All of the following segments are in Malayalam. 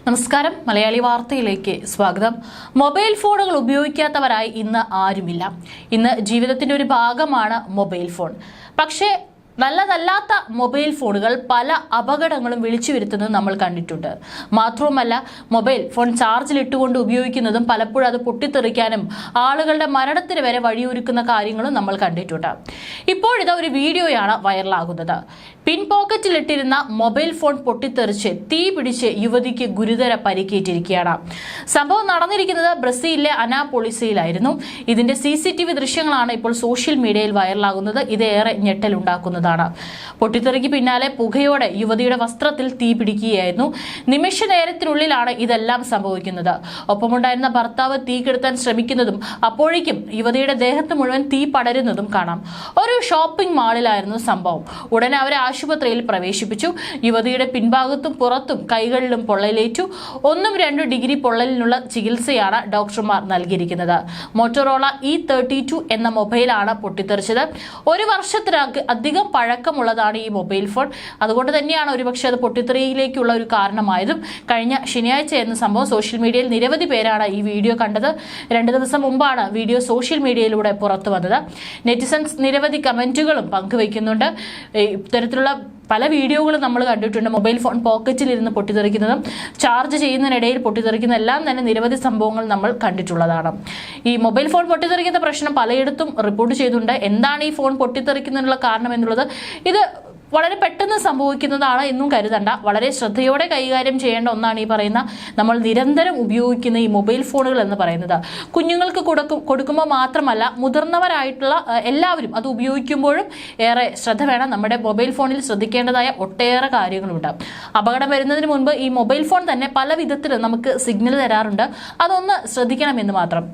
നമസ്കാരം മലയാളി വാർത്തയിലേക്ക് സ്വാഗതം. മൊബൈൽ ഫോണുകൾ ഉപയോഗിക്കാത്തവരായി ഇന്ന് ആരുമില്ല. ഇന്ന് ജീവിതത്തിന്റെ ഒരു ഭാഗമാണ് മൊബൈൽ ഫോൺ. പക്ഷേ നല്ലതല്ലാത്ത മൊബൈൽ ഫോണുകൾ പല അപകടങ്ങളും വിളിച്ചു വരുത്തുന്നത് നമ്മൾ കണ്ടിട്ടുണ്ട്. മാത്രവുമല്ല, മൊബൈൽ ഫോൺ ചാർജിലിട്ടുകൊണ്ട് ഉപയോഗിക്കുന്നതും പലപ്പോഴും അത് പൊട്ടിത്തെറിക്കാനും ആളുകളുടെ മരണത്തിന് വരെ വഴിയൊരുക്കുന്ന കാര്യങ്ങളും നമ്മൾ കണ്ടിട്ടുണ്ട്. ഇപ്പോഴിതാ ഒരു വീഡിയോയാണ് വൈറലാകുന്നത്. പിൻ പോക്കറ്റിലിട്ടിരുന്ന മൊബൈൽ ഫോൺ പൊട്ടിത്തെറിച്ച് തീ പിടിച്ച് യുവതിക്ക് ഗുരുതര പരിക്കേറ്റിരിക്കുകയാണ്. സംഭവം നടന്നിരിക്കുന്നത് ബ്രസീലിലെ അനാപോളിസിലായിരുന്നു. ഇതിന്റെ CCTV ദൃശ്യങ്ങളാണ് ഇപ്പോൾ സോഷ്യൽ മീഡിയയിൽ വൈറലാകുന്നത്. ഇത് ഏറെ ഞെട്ടലുണ്ടാക്കുന്നത്. പൊട്ടിത്തെറിക്ക് പിന്നാലെ പുകയോടെ യുവതിയുടെ വസ്ത്രത്തിൽ തീ പിടിക്കുകയായിരുന്നു. നിമിഷ നേരത്തിനുള്ളിലാണ് ഇതെല്ലാം സംഭവിക്കുന്നത്. ഒപ്പമുണ്ടായിരുന്ന ഭർത്താവ് തീ കെടുത്താൻ ശ്രമിക്കുന്നതും അപ്പോഴേക്കും യുവതിയുടെ ദേഹത്ത് മുഴുവൻ തീ പടരുന്നതും കാണാം. ഒരു ഷോപ്പിംഗ് മാളിലായിരുന്നു സംഭവം. ഉടനെ അവരെ ആശുപത്രിയിൽ പ്രവേശിപ്പിച്ചു. യുവതിയുടെ പിൻഭാഗത്തും പുറത്തും കൈകളിലും പൊള്ളലേറ്റു. 1-2 ഡിഗ്രി പൊള്ളലിനുള്ള ചികിത്സയാണ് ഡോക്ടർമാർ നൽകിയിരിക്കുന്നത്. മോട്ടോറോള E32 എന്ന മൊബൈലാണ് പൊട്ടിത്തെറിച്ചത്. 1 വർഷത്തിലധികം പഴക്കമുള്ളതാണ് ഈ മൊബൈൽ ഫോൺ. അതുകൊണ്ട് തന്നെയാണ് ഒരുപക്ഷെ അത് പൊട്ടിത്തെറിയിലേക്കുള്ള ഒരു കാരണമായതും. കഴിഞ്ഞ ശനിയാഴ്ചയായിരുന്നു സംഭവം. സോഷ്യൽ മീഡിയയിൽ നിരവധി പേരാണ് ഈ വീഡിയോ കണ്ടത്. 2 ദിവസം മുമ്പാണ് വീഡിയോ സോഷ്യൽ മീഡിയയിലൂടെ പുറത്തു വന്നത്. നെറ്റിസൺസ് നിരവധി കമന്റുകളും പങ്കുവയ്ക്കുന്നുണ്ട്. ഇത്തരത്തിലുള്ള പല വീഡിയോകളും നമ്മൾ കണ്ടിട്ടുണ്ട്. മൊബൈൽ ഫോൺ പോക്കറ്റിലിരുന്ന് പൊട്ടിത്തെറിക്കുന്നതും ചാർജ് ചെയ്യുന്നതിനിടയിൽ പൊട്ടിത്തെറിക്കുന്ന എല്ലാം തന്നെ നിരവധി സംഭവങ്ങൾ നമ്മൾ കണ്ടിട്ടുള്ളതാണ്. ഈ മൊബൈൽ ഫോൺ പൊട്ടിത്തെറിക്കുന്ന പ്രശ്നം പലയിടത്തും റിപ്പോർട്ട് ചെയ്തിട്ടുണ്ട്. എന്താണ് ഈ ഫോൺ പൊട്ടിത്തെറിക്കുന്നതിനുള്ള കാരണം എന്നുള്ളത് ഇത് വളരെ പെട്ടെന്ന് സംഭവിക്കുന്നതാണ് എന്നും കരുതണ്ട. വളരെ ശ്രദ്ധയോടെ കൈകാര്യം ചെയ്യേണ്ട ഒന്നാണ് ഈ പറയുന്ന നമ്മൾ നിരന്തരം ഉപയോഗിക്കുന്ന ഈ മൊബൈൽ ഫോണുകൾ എന്ന് പറയുന്നത്. കുഞ്ഞുങ്ങൾക്ക് കൊടുക്കുമ്പോൾ മാത്രമല്ല, മുതിർന്നവരായിട്ടുള്ള എല്ലാവരും അത് ഉപയോഗിക്കുമ്പോഴും ഏറെ ശ്രദ്ധ വേണം. നമ്മുടെ മൊബൈൽ ഫോണിൽ ശ്രദ്ധിക്കേണ്ടതായ ഒട്ടേറെ കാര്യങ്ങളുണ്ട്. അപകടം വരുന്നതിന് മുൻപ് ഈ മൊബൈൽ ഫോൺ തന്നെ പല വിധത്തിലും നമുക്ക് സിഗ്നൽ തരാറുണ്ട്. അതൊന്ന് ശ്രദ്ധിക്കണമെന്ന് മാത്രം.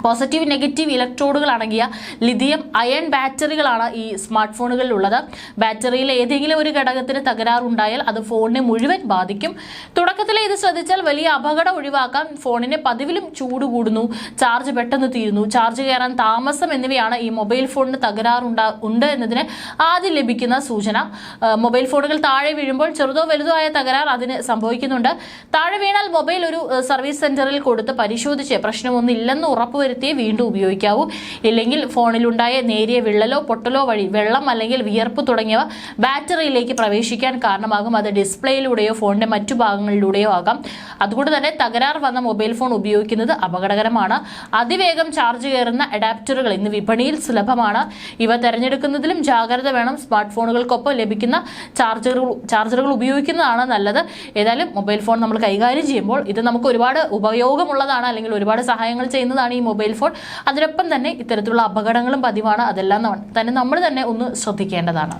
പോസിറ്റീവ് നെഗറ്റീവ് ഇലക്ട്രോഡുകൾ അടങ്ങിയ ലിഥിയം അയൺ ബാറ്ററികളാണ് ഈ സ്മാർട്ട് ഫോണുകളിൽ ഉള്ളത്. ബാറ്ററിയിൽ ഏതെങ്കിലും ഒരു ഘടകത്തിന് തകരാറുണ്ടായാൽ അത് ഫോണിനെ മുഴുവൻ ബാധിക്കും. തുടക്കത്തിലെ ഇത് ശ്രദ്ധിച്ചാൽ വലിയ അപകടം ഒഴിവാക്കാം. ഫോണിന് പതിവിലും ചൂട് കൂടുന്നു, ചാർജ് പെട്ടെന്ന് തീരുന്നു, ചാർജ് കയറാൻ താമസം എന്നിവയാണ് ഈ മൊബൈൽ ഫോണിന് തകരാറുണ്ട് എന്നതിന് ആദ്യം ലഭിക്കുന്ന സൂചന. മൊബൈൽ ഫോണുകൾ താഴെ വീഴുമ്പോൾ ചെറുതോ വലുതോ ആയ തകരാർ അതിന് സംഭവിക്കുന്നുണ്ട്. താഴെ വീണാൽ മൊബൈൽ ഒരു സർവീസ് സെന്ററിൽ കൊടുത്ത് പരിശോധിച്ച് പ്രശ്നമൊന്നും ഇല്ലെന്ന് ഉറപ്പുവരുത്തി വീണ്ടും ഉപയോഗിക്കാവൂ. ഇല്ലെങ്കിൽ ഫോണിലുണ്ടായ നേരിയ വിള്ളലോ പൊട്ടലോ വഴി വെള്ളം അല്ലെങ്കിൽ വിയർപ്പ് തുടങ്ങിയവ ബാറ്ററിയിലേക്ക് പ്രവേശിക്കാൻ കാരണമാകും. അത് ഡിസ്പ്ലേയിലൂടെയോ ഫോണിന്റെ മറ്റു ഭാഗങ്ങളിലൂടെയോ ആകാം. അതുകൊണ്ട് തന്നെ തകരാർ വന്ന മൊബൈൽ ഫോൺ ഉപയോഗിക്കുന്നത് അപകടകരമാണ്. അതിവേഗം ചാർജ് കയറുന്ന അഡാപ്റ്ററുകൾ ഇന്ന് വിപണിയിൽ സുലഭമാണ്. ഇവ തെരഞ്ഞെടുക്കുന്നതിലും ജാഗ്രത വേണം. സ്മാർട്ട് ഫോണുകൾക്കൊപ്പം ലഭിക്കുന്ന ചാർജറുകൾ ഉപയോഗിക്കുന്നതാണ് നല്ലത്. ഏതായാലും മൊബൈൽ ഫോൺ നമ്മൾ കൈകാര്യം ചെയ്യുമ്പോൾ ഇത് നമുക്ക് ഒരുപാട് ഉപയോഗമുള്ളതാണ്, അല്ലെങ്കിൽ ഒരുപാട് സഹായങ്ങൾ ചെയ്യുന്നതാണ് ഈ മൊബൈൽ ഫോൺ. അതിനൊപ്പം തന്നെ ഇത്തരത്തിലുള്ള അപകടങ്ങളും പതിവാണ്. അതെല്ലാം തന്നെ നമ്മൾ തന്നെ ഒന്ന് ശ്രദ്ധിക്കേണ്ടതാണ്.